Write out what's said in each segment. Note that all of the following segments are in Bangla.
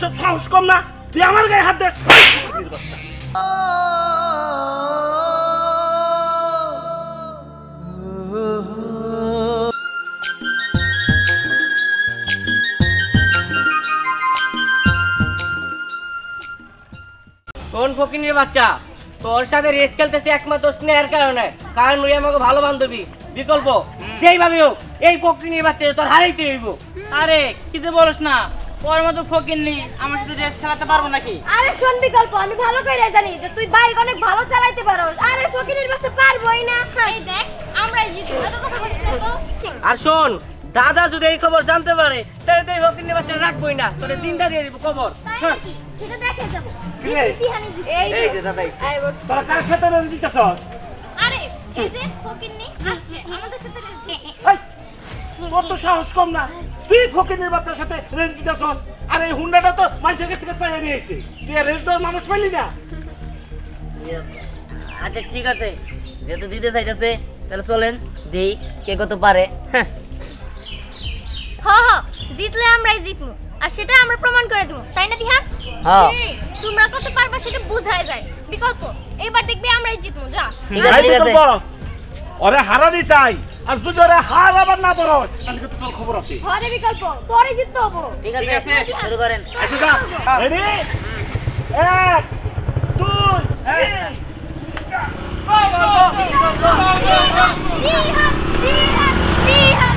সাহস কম না, তুই আমার গায়ে হাত দিস। কোন ফকিনের বাচ্চা, তোর সাথে রেস খেলতেছে একমাত্র স্নেহের কারণে, কারণ ওই আমাকে ভালো বান্ধবী। বিকল্প যেইভাবে হোক এই ফকিনের বাচ্চা তোর হারাইতে হইব। আরে কি যে বলছ না, ওর মতো ফকিন্নি আমার সাথে রেস খেলাতে পারবো নাকি? আরে শোন বিকল্প, আমি ভালো করে জানি যে তুই বাইক অনেক ভালো চালাইতে পারো। আরে ফকিনের বাচ্চা পারবোই না। এই দেখ আমরাই জিতবো, এত কথা বলিস না তো। আর শোন, দাদা যদি এই খবর জানতে পারে তাহলে তো এই ফকিনের বাচ্চা রাখবোই না, তোরে জিন্দা দিয়ে দিব খবর। তাই নাকি? সেটা দেখে যাবো। এই যে দাদা তোরা কার সাথে রেস দিতেছস? আরে এই যে ফকিন্নি আসছে আমাদের সাথে রেস দিতে। তোর তো সাহস কম না, তুই ফকিনের বাচ্চার সাথে রেস দিতেছস। আর এই হুন্ডাটা তো মানুষের কাছ থেকে চাইয়ে নিয়েছে, তুই রেস দেওয়ার মানুষ পাইলি না। আচ্ছা ঠিক আছে, যেহেতু দিতে চাইতেছে তাহলে চলেন দেই কে কত পারে। জিতলে আমরাই জিতবো, আর সেটা আমরা প্রমাণ করে দেবো, তাই না দিহান? হ্যাঁ। তোমরা কত পারবা সেটা বোঝাই যায়। বিকল্প এবার দেখবি আমরাই জিতবো। যা ঠিক আছে। ওরে হারানি চাই, আর যদি ওরে হার আবার না পারো তাহলে কিন্তু তোর খবর আছে। ঘরে বিকল্প তোরে জিততে হবো। ঠিক আছে শুরু করেন। আচ্ছা যা, রেডি 1 2 3 দিহান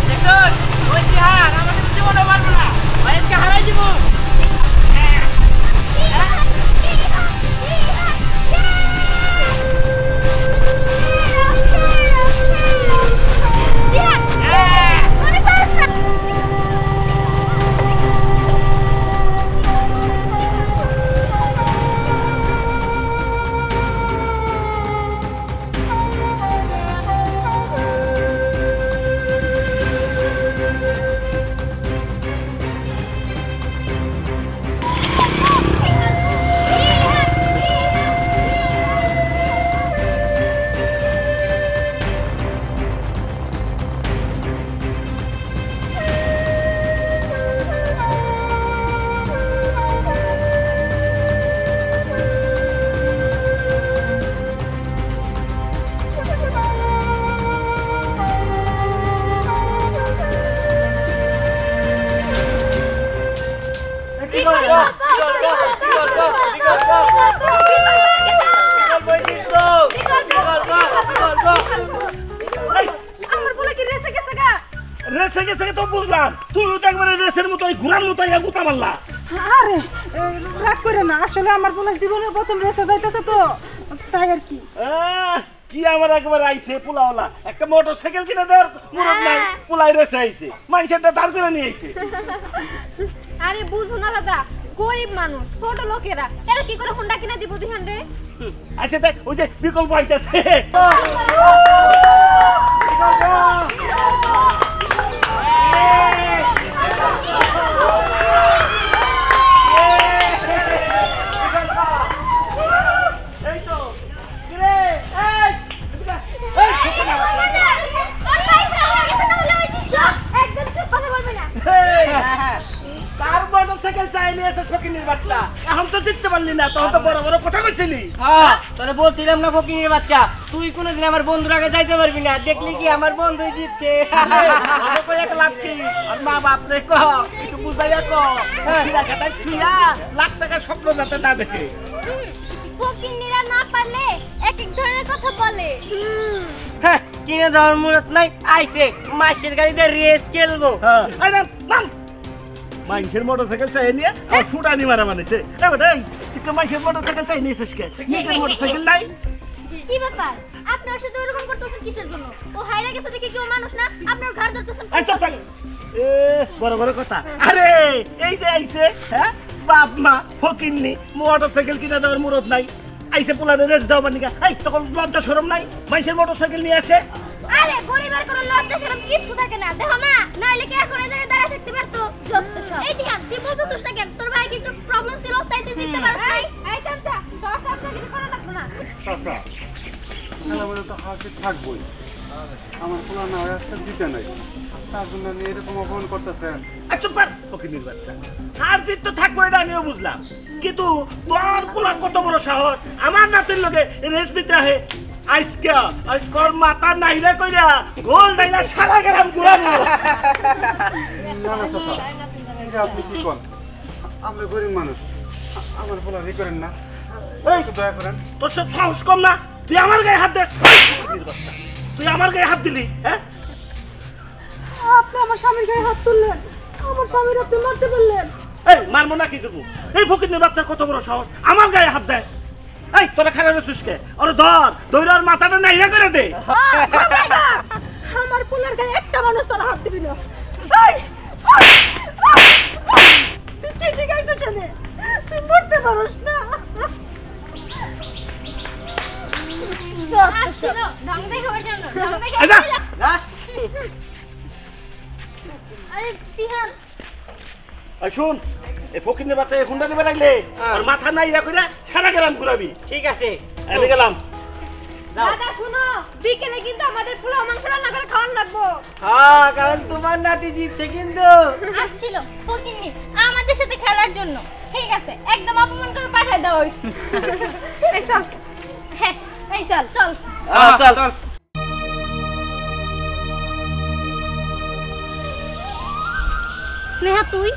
দেখুন ওই তিহার আমাকে তো জীবনে মারবো না, ভাই আজকে হারাই দিব। রেসে গেছে তো বুঝলাম, তুই তো একবারে রেসের মতো ঘোড়ার মতো গুতা মারলা। আরে রাগ করে না, আসলে আমার বলে জীবনের প্রথম রেসে যাইতেছে তো তাই আর কি। কি আমার একবার আইছে পোলাওলা, একটা মোটরসাইকেল কিনে দেওয়ার মুরত নাই, পোলাই রেসে আইছে, মানুষেরটা দাঁড় করে নিয়ে আইছে। আরে বুঝো না দাদা, গরিব মানুষ, ছোট লোকেরা, এরা কি করে হুন্ডা কিনে দিব দিহান রে? আচ্ছা দেখ ওই যে বিকল্প আইতাছে। এখন তো জিততে পারলি না, তখন তো বড় বড় কথা কইছিলি। তোরে বলছিলাম না ফকিনের বাচ্চা, তুই কোনোদিন আমার বন্ধুর আগে যাইতে পারবি না, দেখলি কি আমার বন্ধু জিতছে। লাভ কি? আর মা বাপ রে কহ একটু বুঝাইয়া কহ, লাখ টাকার স্বপ্ন যাতে না দেখে। ফকিন্নিরা না পারলে এক এক ধরনের কথা বলে। হ্যাঁ, কিনে দেওয়ার মুরত নাই, আইছে মাসের গাড়িতে রেস খেলবো। মানুষের মোটরসাইকেল চাই নিয়ে আর ফুটানি মারা মানেছে। তুই মানুষের মোটরসাইকেল চাই নিয়েছিস কে? নিজের মোটরসাইকেল নাই। কি ব্যাপার, আপনি ওর সাথে ওরকম করতেছেন কিসের জন্য? ও হাইরা গেছে দেখে কি ও মানুষ না? আপনার ঘাড় ধরতেছেন কেন? বড় বড় কথা। আরে এই যে আইছে, হ্যাঁ বাপ মা ফকিন্নি, মোটরসাইকেল কিনে দেওয়ার মুরত নাই, আইছে পোলারে রেস দাও বানিকা। এই তখন লজ্জা শরম নাই? মানুষের মোটরসাইকেল নিয়ে আসে। আরে গরিবের কোনো লজ্জা শরম কিচ্ছু থাকে না, দেখো না, নাইলে কি এখন এই জায়গায় দাঁড়িয়ে থাকতে পারতো? যত সব। এই দিহান, তুই বলতেছিস না কেন? তোর ভাই কি একটু প্রবলেম ছিল তাই তুই জিততে পারছ নাই? এই চাচা, তোর চাচা কিছু করা লাগবে না। হাসি থাকবই। আমার পোলা না হয় আজকে জিতে নাই, তার জন্য আপনি এরকম অপমান করতেছেন। চুপ কর ফকিন্নির বাচ্চা। আর জিত তো থাকবো এটা আমিও বুঝলাম, কিন্তু তোর পোলার কত বড় সাহস আমার নাতির লগে রেস দিতে আহে। আজকর মাথা নাইরা কইরা গোল নাইরা সারা গ্রাম ঘুরানো। না না চাচা, এটা আপনি কি করেন? আমরা গরিব মানুষ, আমার পোলা ই করেন না, একটু দয়া করেন। তোর সব সাহস কম না? তুই আমার গায়ে হাত দিস? ফকিন্নির বাচ্চা, তুই আমার গায়ে হাত দিলি? হ্যাঁ, আপনি আমার স্বামীর গায়ে হাত তুললেন, আমার স্বামীর আপনি মারতে বললেন। এই মারবো না কি করবো? এই ফকিন্নির বাচ্চার কত বড় সাহস আমার গায়ে হাত দেয়? এই তোরা খারাপ সুস্কে ওর ধর আর মাথাটা নাইরা করে দে। আমার পোলার গায়ে একটা মানুষ তোর হাত দিবি না। তুই কি ঠিক আছে জানে, তুই মরতে পারস না। আসছিল ঢং দেখাবার জন্য, ঢং এই যা। আরে তিহান এই শুন, এই ফকিন্নির বাচ্চা এই হুন্ডা দিবে লাগলে আর মাথা নাইরা করে সারা গ্রাম ঘুরাবি। ঠিক আছে, আমি গেলাম। দাদা শুনো, বিকেলে কিন্তু আমাদের পোলাও মাংস রান্না করে খাওয়ান লাগবো। হ্যাঁ, কারণ তোমার নাতি জিতছে কিন্তু। আসছিল ফকিন্নি আমাদের সাথে খেলার জন্য। ঠিক আছে, একদম অপমান করে পাঠিয়ে দেওয়া হইছে। এই চল, হ্যাঁ এই চল চল। চল। স্নেহা তুই?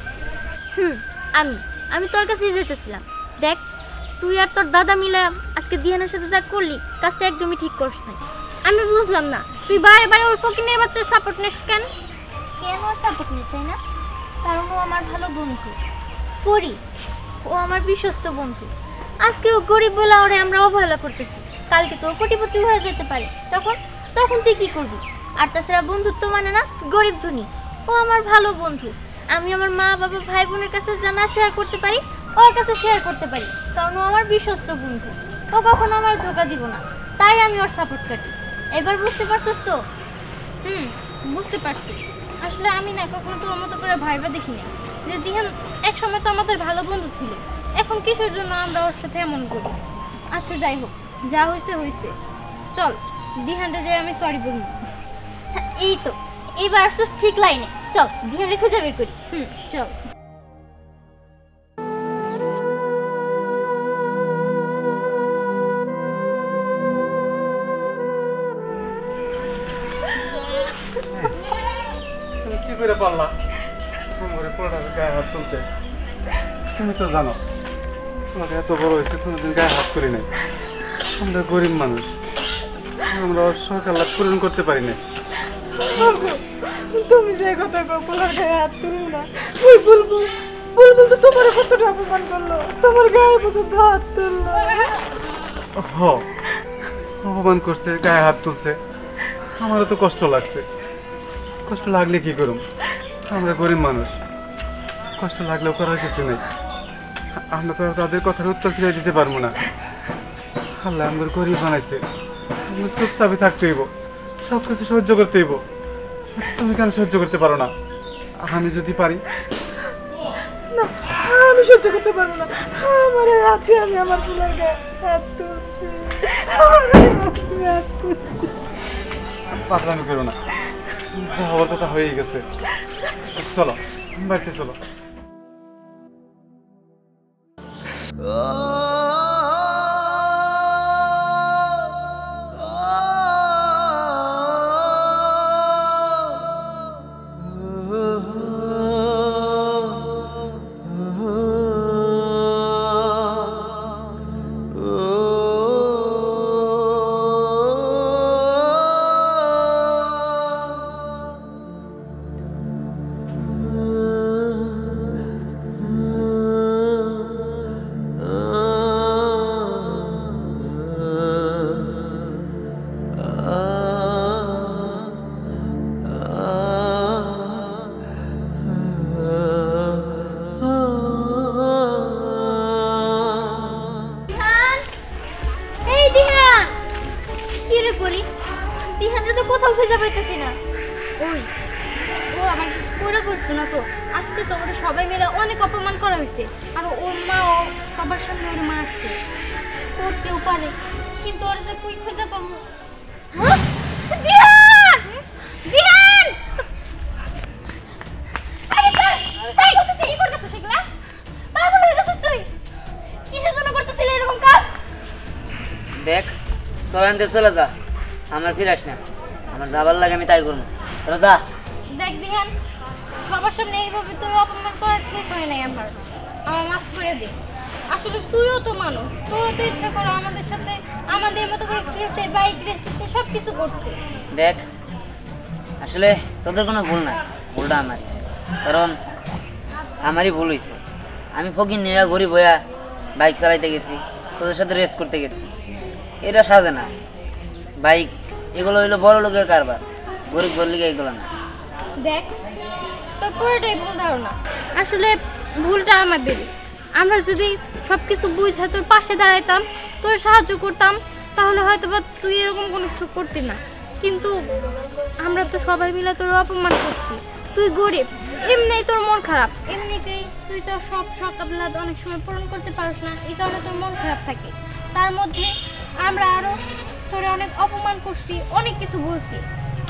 আমি তোর কাছে যেতেছিলাম। দেখ তুই আর তোর দাদা মিলে আজকে দিহানের সাথে যা করলি, কাজটা একদমই ঠিক করিস না। আমি বুঝলাম না তুই বারে বারে ওই ফকিনের বাচ্চার সাপোর্ট নিস কেন? কেন সাপোর্ট নিস তাই না? কারণ ও আমার ভালো বন্ধু পরি, ও আমার বিশ্বস্ত বন্ধু। আজকে ও গরিব বলে ওরে আমরা অবহেলা করতেছি, কালকে তো কোটিপতি হয়ে যেতে পারে, তখন তুই কি করবি? আর তাছাড়া বন্ধুত্ব মানে না গরিব ধনী। ও আমার ভালো বন্ধু, আমি আমার মা বাবা ভাই বোনের কাছে জানা শেয়ার করতে পারি, ওর কাছে শেয়ার করতে পারি, কারণ ও আমার বিশ্বস্ত বন্ধু। ও কখনো আমার ধোকা দিব না, তাই আমি ওর সাপোর্ট করি। এবার বুঝতে পারছিস তো? বুঝতে পারছি। আসলে আমি না কখনো তোর মতো করে ভাইবা দেখি না যে দিহান এক সময় তো আমাদের ভালো বন্ধু ছিল, এখন কিসের জন্য আমরা ওর সাথে এমন করি। আচ্ছা যাই হোক, যা হয়েছে হয়েছে, চল দিহানটা যাই আমি সরি বলবো। এই তো এইবার আসছিস ঠিক লাইনে, চল দিহানকে খুঁজে বের করি। চল। তুমি কি করে পারলা আমার পোলার গায়ে হাত তুলতে? তুমি তো জানো তোমাকে এত বড় হয়েছে কোনোদিন গায়ে হাত করি নাই। আমরা গরিব মানুষ, আমরা ওর শখ আহ্লাদ পূরণ করতে পারি না। তুমি যে কথা কও পোলার গায়ে হাত তুলবো না, ওই বুলবুল তো তোমার কতটা অপমান করলো, তোমার গায়ে পর্যন্ত হাত তুললো। অপমান করছে, গায়ে হাত তুলছে, আমারও তো কষ্ট লাগছে। কষ্ট লাগলে কি করুম, আমরা গরিব মানুষ, কষ্ট লাগলেও করার কিছু নেই। আমরা তো আর তাদের কথার উত্তর ফিরে দিতে পারবো না। আল্লাহ আমাদের গরিব বানাইছে, আমরা চুপচাপে থাকতে হইব, সব কিছু সহ্য করতে হইব। তুমি কেন সহ্য করতে পারো না? আমি যদি পারি। না, আমি সহ্য করতে পারবো না। আমার এই হাতে আমি আমার পোলার গায়ে হাত তুলছি, আমার এই হাতে হাত তুলছি। পাতলামি করো না, যা হওয়ার তো তা হয়েই গেছে। চলো বাড়িতে চলো। কোথাও খুঁজে পাইতেছি না। ওই ও আমার পড়া করতো না তো, আজকে তো ওরা সবাই মিলে অনেক অপমান করা হয়েছে, আর ওর মা ও সবার সামনে ওর মা আসছে, করতেও পারে, কিন্তু ওরা যে কই খুঁজে পাবো হ্যাঁ? দিহান! দিহান! আরে স্যার, এই করতেছিস, কি করতেছিস এগুলা? পাগল হয়ে গেছিস তুই? কিসের জন্য করতেছিস এরকম কাজ? দেখ তোরা আনতে চলে যা, আমার ফিরাস না। আমার যাবার লাগে আমি তাই করবো, তোরা যা। দেখ দিহান, সবার সামনে এইভাবে তোর অপমান করা ঠিক হয় নাই আমার মাফ করে দে। আসলে তুইও তো মানুষ, তোরও তো ইচ্ছা করো আমাদের সাথে আমাদের মতো করে খেলতে, বাইক রেস করতে, সব কিছু করতে। দেখ আসলে তোদের কোনো ভুল নাই, ভুলটা আমার, কারণ আমারই ভুল হয়েছে। আমি ফকির নিয়ে গরিব হইয়া বাইক চালাইতে গেছি, তোদের সাথে রেস করতে গেছি, এটা সাজে না। বাইক এগুলো হইলো বড় লোকের কারবার, গরিব বললিকে এগুলো না। দেখ তোর পুরোটাই ভুল ধারণা, আসলে ভুলটা আমাদেরই। আমরা যদি সব কিছু বুঝে তোর পাশে দাঁড়াইতাম, তোর সাহায্য করতাম, তাহলে হয়তো বা তুই এরকম কোনো কিছু করতি না। কিন্তু আমরা তো সবাই মিলে তোর অপমান করছি। তুই গরিব, এমনিই তোর মন খারাপ, এমনিতেই তুই তো সব সকালবেলা অনেক সময় পূরণ করতে পারিস না, এই কারণে তোর মন খারাপ থাকে। তার মধ্যে আমরা আরও তোরে অনেক অপমান করছি, অনেক কিছু বলছি,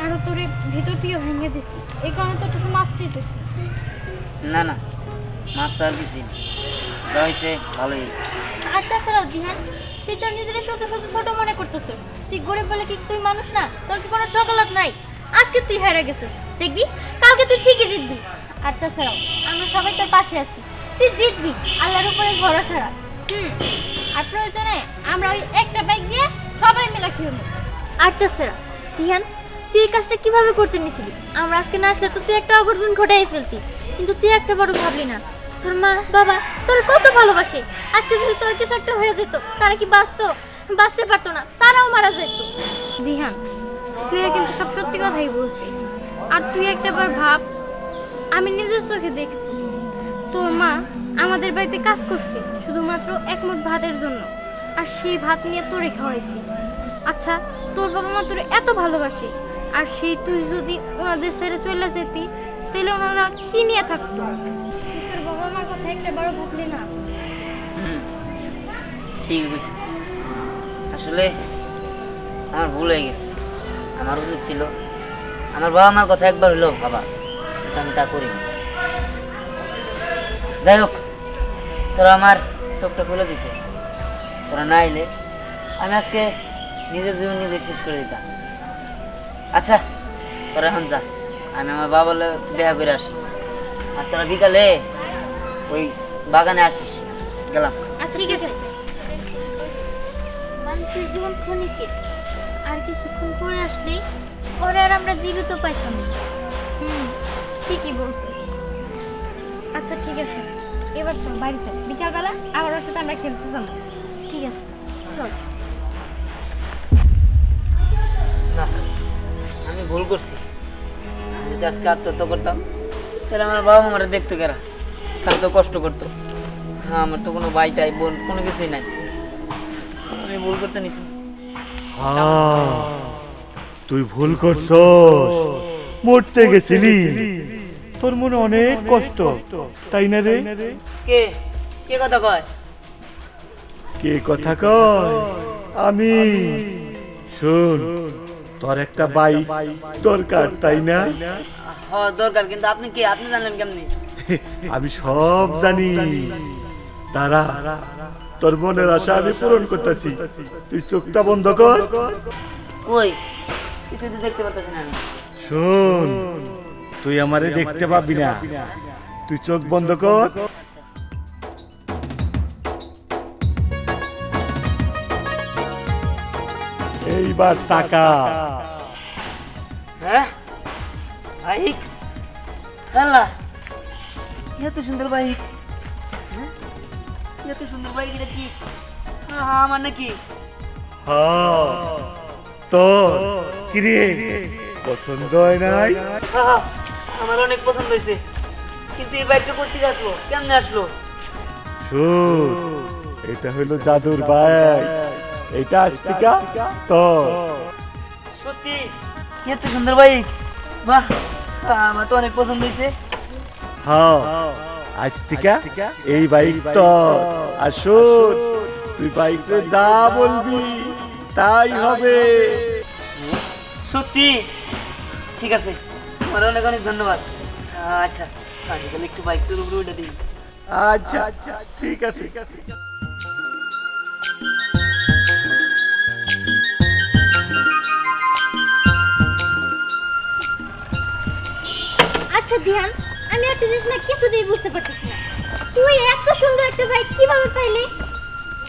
আরও তোরে ভেতর থেকে ভেঙে দিছি, এই কারণে তোর কাছে মাফ চাইতেছি। না না, মাছ চাল কিছুই না, যা হয়েছে ভালো হয়েছে। আর তাছাড়াও জিহান, তুই তোর নিজের শুধু শুধু ছোট মনে করতেছ। তুই গরিব বলে কি তুই মানুষ না? তোর কি কোনো সকালত নাই? আজকে তুই হেরে গেছিস, দেখবি কালকে তুই ঠিকই জিতবি। আর তাছাড়াও আমরা সবাই তোর পাশে আছি, তুই জিতবি, আল্লাহর উপরে ভরসা রাখ। আর প্রয়োজনে আমরা ওই একটা বাইক দিয়ে সবাই মিলে খেলবো। আর তাছাড়া জিহান, তুই এই কাজটা কিভাবে করতে নিছিলি? আমরা আজকে না আসলে তো তুই একটা অঘটন ঘটাই ফেলতি, কিন্তু তুই একটা বড় ভাবলি না। তোর মা বাবা তোর কত ভালোবাসে, আজকে যদি তোর কিছু একটা হয়ে যেত, তারা কি বাঁচতে পারতো না, তারাও মারা যেত। দিহান, স্নেহা কিন্তু সব সত্যি কথাই বলছে। আর তুই একটাবার ভাব, আমি নিজের চোখে দেখছি তোর মা আমাদের বাড়িতে কাজ করছে শুধুমাত্র এক মুঠ ভাতের জন্য, আর সেই ভাত নিয়ে তোরে খাওয়াইছি। আচ্ছা, তোর বাবা মা তোরে এত ভালোবাসে, আর সেই তুই যদি ওনাদের ছেড়ে চলে যেতি, তাহলে ওনারা কি নিয়ে থাকতো? তোর বাবা মার কথা একটা বড় ভাবলি না? ঠিক আছে, আসলে আমার ভুল হয়ে গেছে। আমার উচিত ছিল আমার বাবা মার কথা একবার হইলেও ভাবা, কিন্তু আমি তা করিনি। যাই হোক, তোরা আমার চোখটা খুলে দিছে। তোরা না এলে আমি আজকে নিজের জীবন নিজে শেষ করে দিতাম। আচ্ছা তোরা এখন যা, আমি আমার বাবা দেখা করে আসি। আর তোরা বিকালে ওই বাগানে আসিস। গেলাম। আচ্ছা ঠিক আছে। মানুষের জীবন ক্ষণিকের, আর কিছুক্ষণ পরে আসলেই ওরা আর আমরা জীবিত পাইতাম না। ঠিকই বলছো। আচ্ছা ঠিক আছে, এবার চল বাড়ি চল, বিকালবেলা আবার ওর সাথে আমরা খেলতে যাবো। ঠিক আছে চল। না, আমি ভুল করছি। আমি যদি আজকে আত্মহত্যা করতাম, তাহলে আমার বাবা মারা দেখতো কেরা, তাহলে তো কষ্ট করতো। হ্যাঁ, আমার তো কোনো ভাই টাই বোন কোনো কিছুই নাই। আমি ভুল করতে নিছি। তুই ভুল করছো, মরতে গেছিলি, তোর মনে অনেক কষ্ট, তাই না রে? কে কে কথা কয়? কে কথা কয়? আমি। শোন, তোর একটা বাইক দরকার, তাই না? হ্যাঁ দরকার, কিন্তু আপনি কে? আপনি জানলেন কেমনি? আমি সব জানি। তারা তোর মনের আশা আমি পূরণ করতেছি, তুই চোখটা বন্ধ কর। কই কিছু তো দেখতে পারতেছি না আমি। শোন, তুই আমারে দেখতে পাবি না, তুই চোখ বন্ধ কর। এইবার টাকা। হ্যাঁ বাইক, আল্লাহ এত সুন্দর বাইক, এত সুন্দর বাইক, এটা কি আমার নাকি? তোর কিরে পছন্দ হয় নাই? আমার অনেক পছন্দ হয়েছে, কিন্তু এই বাইকটা করতে আসলো কেমনে আসলো? শোন, এটা হলো জাদুর বাইক, এটা আস্তিকা তো। সত্যি এত সুন্দর বাইক, বাহ, আমার তো অনেক পছন্দ হয়েছে। হ্যাঁ, আস্তিকা এই বাইক তো। আর শোন, তুই বাইকে যা বলবি তাই হবে। সত্যি? ঠিক আছে, তোমার অনেক অনেক ধন্যবাদ। আচ্ছা আমি তাহলে একটু বাইকটার উপরে উঠে দিই। আচ্ছা আচ্ছা ঠিক আছে ঠিক আছে। আচ্ছা দিহান, আমি একটা জিনিস না কিছুতেই বুঝতে পারতেছি না, তুই এত সুন্দর একটা বাইক কিভাবে পাইলি?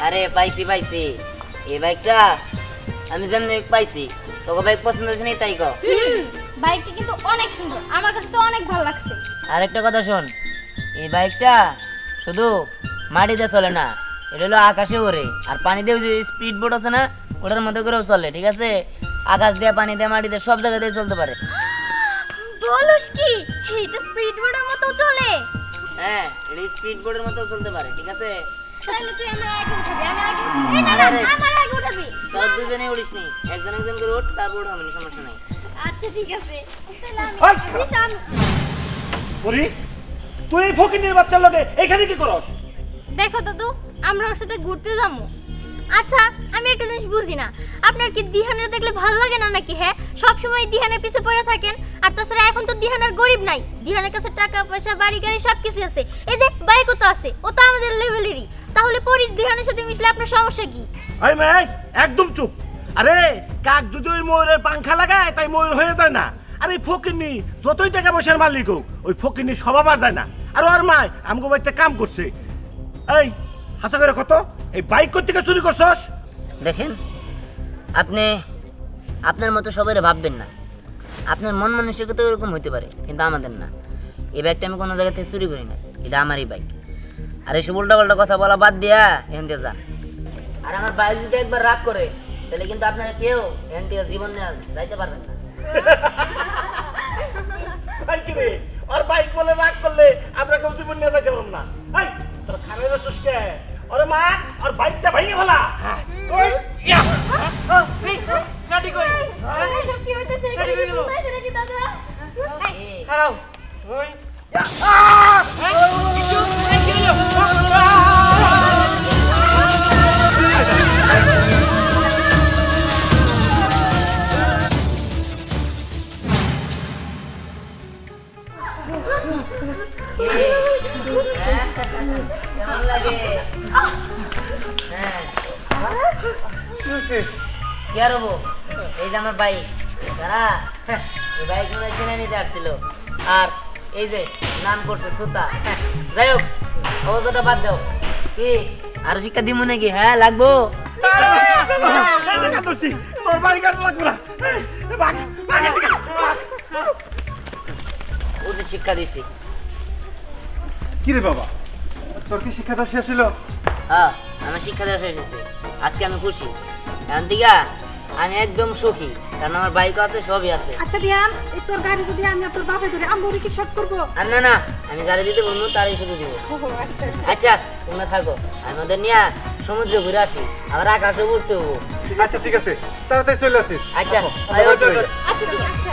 আরে পাইছি, এই বাইকটা আমি যেমনি পাইছি, তোকে বাইক পছন্দ হয়েছে নি তাই কও। বাইকটা কিন্তু অনেক সুন্দর, আমার কাছে তো অনেক ভালো লাগছে। আরেকটা কথা শোন, এই বাইকটা শুধু মাটিতে চলে না, এটা হলো আকাশে ওড়ে, আর পানিতে যে স্পিড বোট আছে না ওটার মধ্যে করেও চলে, ঠিক আছে? আকাশ দিয়ে, পানি দিয়ে, মাটিতে সব জায়গাতেই চলতে পারে। বলস কি এটা স্পিড বোর্ডের মতো চলে? হ্যাঁ, এটা স্পিড বোটের মতো চলতে পারে, ঠিক আছে? তাহলে তুই আমার আগে উঠাবি, আমি আগে এই না না আমার আগে উঠাবি। সব দুজনে উড়িস নি, একজন একজন করে উঠ, তারপর উঠাবি, সমস্যা নাই। আচ্ছা ঠিক আছে, তাহলে আমি ওই! দিশাম। বলি তুই এই ফকিনের বাচ্চার লগে এখানে কি করস? দেখো দাদু, আমরা ওর সাথে ঘুরতে যাবো। আচ্ছা আমি একটা জিনিস বুঝি না, আপনার কি দিহানের দেখলে ভালো লাগে না নাকি? হ্যাঁ, সব সময় দিহানের পিছে পড়ে থাকেন। আর তাছাড়া এখন তো দিহানের গরিব নাই, দিহানের কাছে টাকা পয়সা, বাড়ি গাড়ি সব কিছু আছে, এই যে বাইকও তো আছে, ও তো আমাদের লেভেলেরই। তাহলে পরির দিহানের সাথে মিশলে আপনার সমস্যা কি? এই মেয়ে একদম চুপ। আরে কাক যদি ওই ময়ূরের পাংখা লাগায় তাই ময়ূর হয়ে যায় না। আর এই ফকিরনি যতই টাকা পয়সার মালিক হোক, ওই ফকিরনি স্বভাব আর যায় না। আর ওর মা আমাকে বাড়িতে কাম করছে। এই হাসা করে কত এই বাইক কোত্থেকে চুরি করছস? দেখেন, আপনি আপনার মতো সবাই ভাববেন না, আপনার মন মানসিকতা এরকম হইতে পারে, কিন্তু আমাদের না। এই বাইকটা আমি কোনো জায়গা থেকে চুরি করি না, এটা আমারই বাইক। আর এইসব উল্টাপাল্টা কথা বলা বাদ দিয়া এখান থেকে যান। আর আমার বাইক যদি একবার রাগ করে, তাহলে কিন্তু আপনারা কেউ এখান থেকে জীবন নিয়ে যাইতে পারবেন না। বাইক রে, ওর বাইক বলে রাগ করলে আমরা কেউ জীবন নিয়ে যাইতে পারবো না। এই তোর খারাপ রসুস কে? ওরে মা, ওর বাইকটা ভেঙে ফেলা। ওই ইয়া গাড়ি কই এসব কি হইতেছে? এখানে কি হইতেছে নাকি দাদা? এই, খারাপ ওই কেমন লাগে? হ্যাঁ, কি আর হবো? এই যে আমার বাইক, দাঁড়া, এই বাইক মনে হয় কিনে নিতে আসছিল। আর এই যে নাম করছে সুতা। যাই হোক, অবস্থাটা বাদ দাও। কি আরো শিক্ষা দিব নাকি? হ্যাঁ লাগবো। তোর বাইক আর লাগবে না। ভাগ ভাগ এদিকে, ভাগ। ওদের শিক্ষা দিছি। কি রে বাবা, তোর কি শিক্ষা তো শেষ হলো? হ্যাঁ, আমার শিক্ষা দেওয়া শেষ হয়েছে। আজকে আমি খুশি। এখন থেকে আমি একদম সুখী, কারণ আমার বাইকও আছে, সবই আছে। আচ্ছা দিয়ান, এই তোর গাড়ি যদি আমি আর তোর বাপে ধরে আমরা কি শর্ট করবো? আর না না, আমি গাড়ি দিতে বলবো, তারই শুধু দিব। আচ্ছা আচ্ছা তোমরা থাকো, আমাদের নিয়ে সমুদ্রে ঘুরে আসি, আবার আকাশে উঠতে হবো। আচ্ছা ঠিক আছে, তাড়াতাড়ি চলে আসিস। আচ্ছা, আবার চলে যা। আচ্ছা ঠিক আছে।